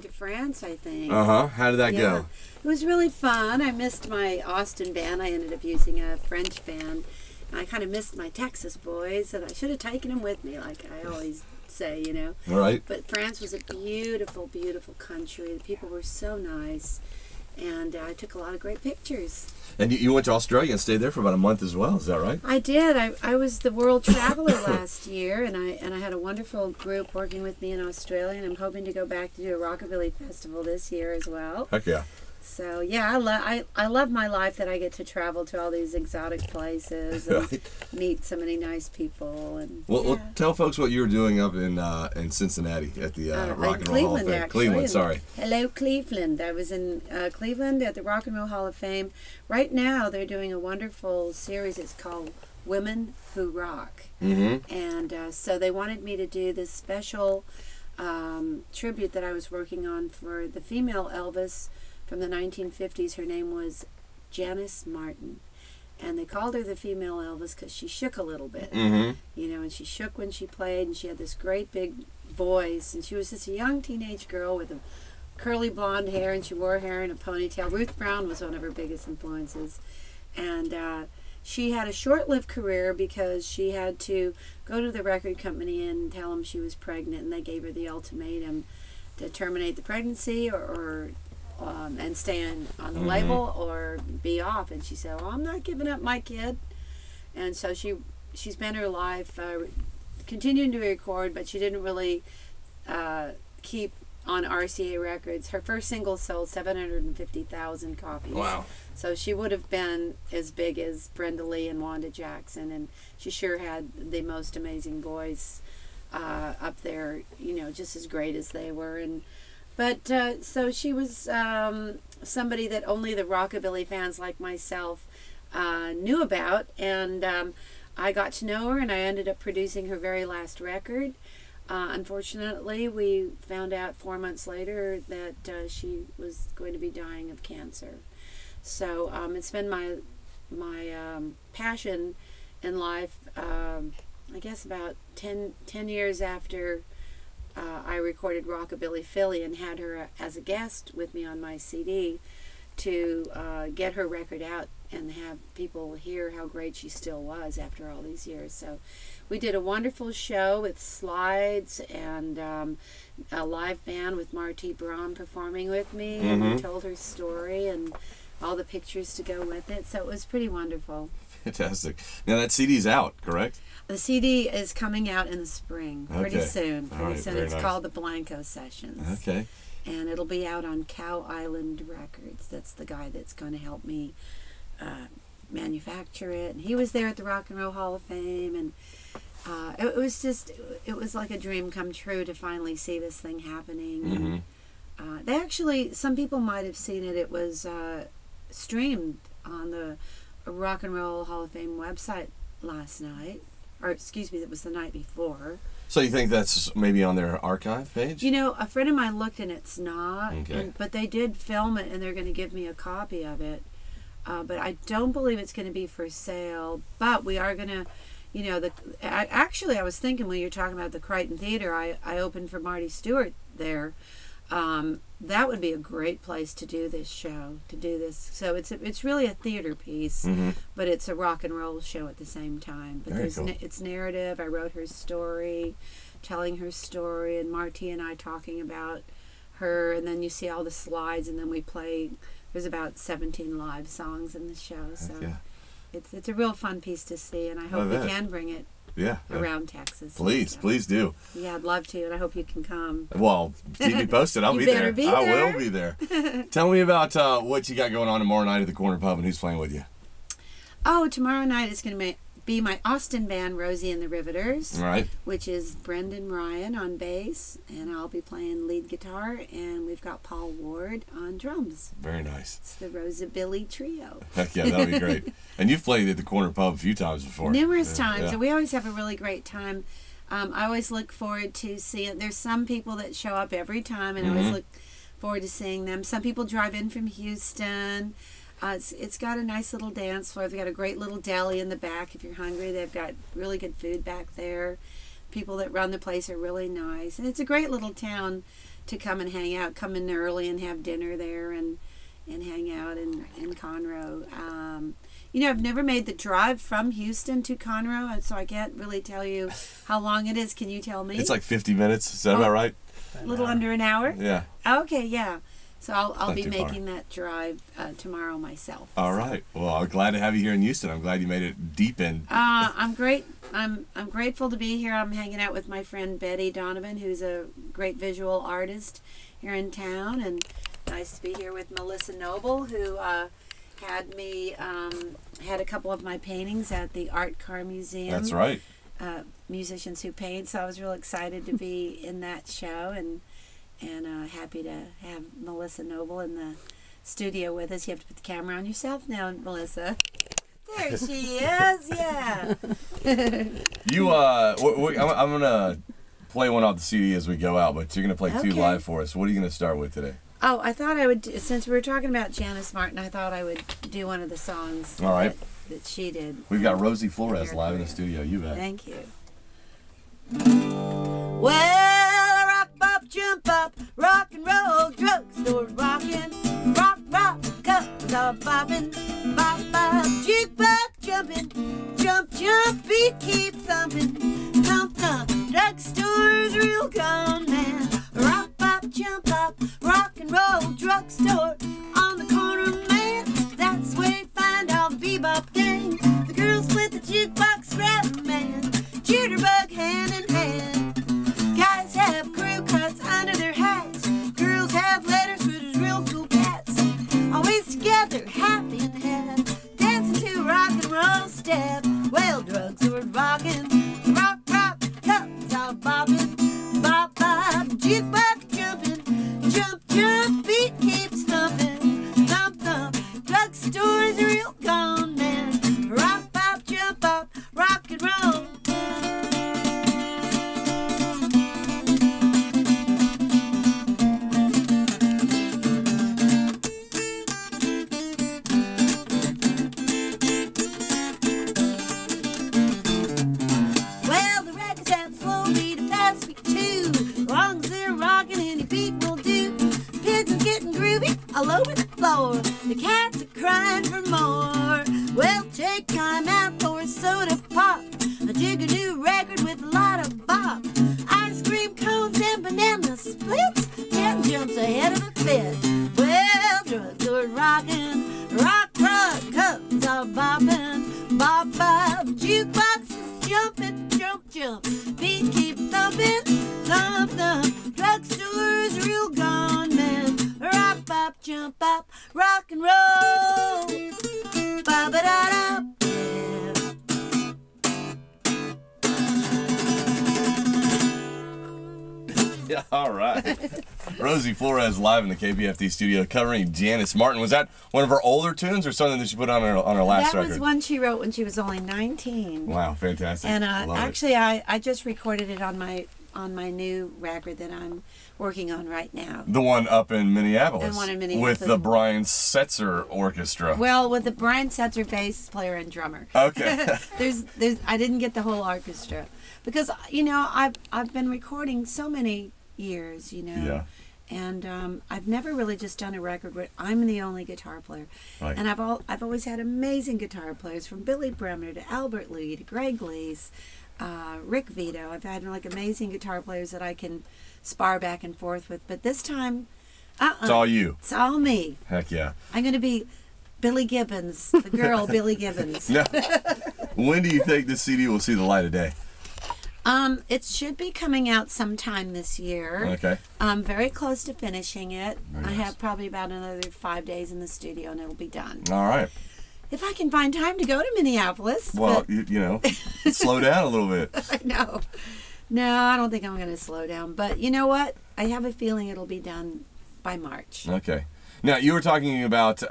To France, I think. How did that go? It was really fun. I missed my Austin band. I ended up using a French band. I kind of missed my Texas boys, and I should have taken them with me, like I always say, you know. All right. But France was a beautiful, beautiful country. The people were so nice, and I took a lot of great pictures. And you went to Australia and stayed there for about a month as well. Is that right? I did. I was the world traveler last year, and I had a wonderful group working with me in Australia, and I'm hoping to go back to do a rockabilly festival this year as well. Heck yeah. So yeah, I love my life that I get to travel to all these exotic places and meet so many nice people. And well, tell folks what you were doing up in Cincinnati at the Rock and Roll Hall of Fame. Cleveland, sorry. Hello, Cleveland. I was in Cleveland at the Rock and Roll Hall of Fame. Right now, they're doing a wonderful series. It's called Women Who Rock, and so they wanted me to do this special tribute that I was working on for the female Elvis from the 1950s. Her name was Janice Martin, and they called her the female Elvis because she shook a little bit, you know, and she shook when she played, and she had this great big voice, and she was just a young teenage girl with a curly blonde hair, and she wore hair in a ponytail. Ruth Brown was one of her biggest influences, and she had a short-lived career because she had to go to the record company and tell them she was pregnant, and they gave her the ultimatum to terminate the pregnancy and stay on the label or be off. And she said, well, I'm not giving up my kid. And so she spent her life continuing to record, but she didn't really keep on RCA Records. Her first single sold 750,000 copies. Wow. So she would have been as big as Brenda Lee and Wanda Jackson, and she sure had the most amazing voice up there, you know, just as great as they were. But so she was somebody that only the rockabilly fans like myself knew about, and I got to know her, and I ended up producing her very last record. Unfortunately, we found out 4 months later that she was going to be dying of cancer. So it's been my passion in life, I guess about 10 years after I recorded Rockabilly Philly and had her as a guest with me on my CD to get her record out and have people hear how great she still was after all these years. So we did a wonderful show with slides and a live band with Marty Braun performing with me, and we told her story and all the pictures to go with it. So it was pretty wonderful. Fantastic. Now that CD's out, correct? The CD is coming out in the spring, pretty soon. Pretty soon. It's called the Blanco Sessions. Okay. And it'll be out on Cow Island Records. That's the guy that's going to help me manufacture it. And he was there at the Rock and Roll Hall of Fame, and it was like a dream come true to finally see this thing happening. They actually, some people might have seen it. It was streamed on the Rock and Roll Hall of Fame website last night, or excuse me, that was the night before. So you think that's maybe on their archive page? You know, a friend of mine looked and it's not, okay. But they did film it and they're going to give me a copy of it. But I don't believe it's going to be for sale. But we are going to, you know, actually I was thinking when you're talking about the Crichton Theater, I opened for Marty Stewart there. That would be a great place to do this show, to do this. So it's really a theater piece, but it's a rock and roll show at the same time. But it's narrative. I wrote her story, telling her story, and Marty and I talking about her, and then you see all the slides, and then we play. There's about 17 live songs in the show, so it's a real fun piece to see, and I hope we can bring it. Around Texas. Please do. Yeah, I'd love to, and I hope you can come. Well, keep me posted. I'll be there. I will be there. Tell me about what you got going on tomorrow night at the Corner Pub and who's playing with you. Oh, tomorrow night is going to be my Austin band, Rosie and the Riveters. All right. Which is Brendan Ryan on bass, and I'll be playing lead guitar, and we've got Paul Ward on drums. Very nice. It's the Rosabilly Trio. Heck yeah, that'll be great. And you've played at the Corner Pub a few times before. Numerous times, and we always have a really great time. I always look forward to seeing, there's some people that show up every time, and I always look forward to seeing them. Some people drive in from Houston. It's got a nice little dance floor. They've got a great little deli in the back if you're hungry. They've got really good food back there. People that run the place are really nice. And it's a great little town to come and hang out, come in early and have dinner there and hang out in Conroe. You know, I've never made the drive from Houston to Conroe, and so I can't really tell you how long it is. Can you tell me? It's like 50 minutes. Is that about right? A little under an hour? Yeah. Okay, yeah. So I'll be making that drive tomorrow myself. All right. Well, I'm glad to have you here in Houston. I'm glad you made it deep in. I'm great. I'm grateful to be here. I'm hanging out with my friend Betty Donovan, who's a great visual artist here in town, and nice to be here with Melissa Noble, who had me had a couple of my paintings at the Art Car Museum. That's right. Musicians who paint. So I was real excited to be in that show, and happy to have Melissa Noble in the studio with us. You have to put the camera on yourself now, Melissa. There she is. Yeah. I'm gonna play one off the CD as we go out, but you're gonna play two live for us. What are you gonna start with today? Oh, I thought I would, since we were talking about Janice Martin, I thought I would do one of the songs that she did. We've got Rosie Flores live in the studio. You bet. Thank you. Well, rock, bop, jump up, rock and roll, drugstore rockin', rock, rock, cups are boppin', bop, bop, jukebox jumpin', jump, jump, beat keep thumpin', thump, thump, drugstore's real gone man, rock, bop, jump up, rock and roll, drugstore on the corner, man, that's where you find all the bebop gang, the girls split the jukebox rap, man, jitterbug hand in hand. Guys have crew cuts under their hats. Girls have letters with those real cool cats. Always together, happy in head. Dancing to rock and roll step. Well, drugs were rocking. Rock, rock, cups all bobbing. Bop, bop, jukebox jumping. Jump, jump, beat keeps thumping. Thump, thump, drugstore's a real gone man. Rock, pop, jump up, rock and roll. All over the floor, the cats are crying for more. Well, take time out for a soda pop, a jigga-new record with a lot of bop, ice cream cones and banana splits, 10 jumps ahead of a fit. Well, drugs are rockin', rock, rock, cups are boppin', bop, bop, jukeboxes jumpin', jump, jump, beat keep thumpin', thump, thump, drugstore's real gone man. Rock, bop, jump up, rock and roll. Ba-ba-da-da. Yeah, all right. Rosie Flores live in the KPFT studio covering Janice Martin. Was that one of her older tunes or something that she put on her last record? That was one she wrote when she was only 19. Wow, fantastic. And actually, I just recorded it on my new record that I'm working on right now. The one up in Minneapolis. And one in Minneapolis. With the Brian Setzer Orchestra. Well, with the Brian Setzer bass player and drummer. Okay. I didn't get the whole orchestra because I've been recording so many years, Yeah. And I've never really just done a record where I'm the only guitar player. Right. And I've always had amazing guitar players, from Billy Bremner to Albert Lee to Greg Lees, Rick Vito. I've had like amazing guitar players that I can spar back and forth with. But this time, it's all you. It's all me. Heck yeah. I'm going to be Billy Gibbons, the girl Billy Gibbons. Now, when do you think this CD will see the light of day? It should be coming out sometime this year. Okay. I'm very close to finishing it. Very nice. I have probably about another 5 days in the studio and it'll be done. All right. If I can find time to go to Minneapolis. Well, slow down a little bit. I know. No, I don't think I'm going to slow down. But you know what? I have a feeling it'll be done by March. Okay. Now, you were talking about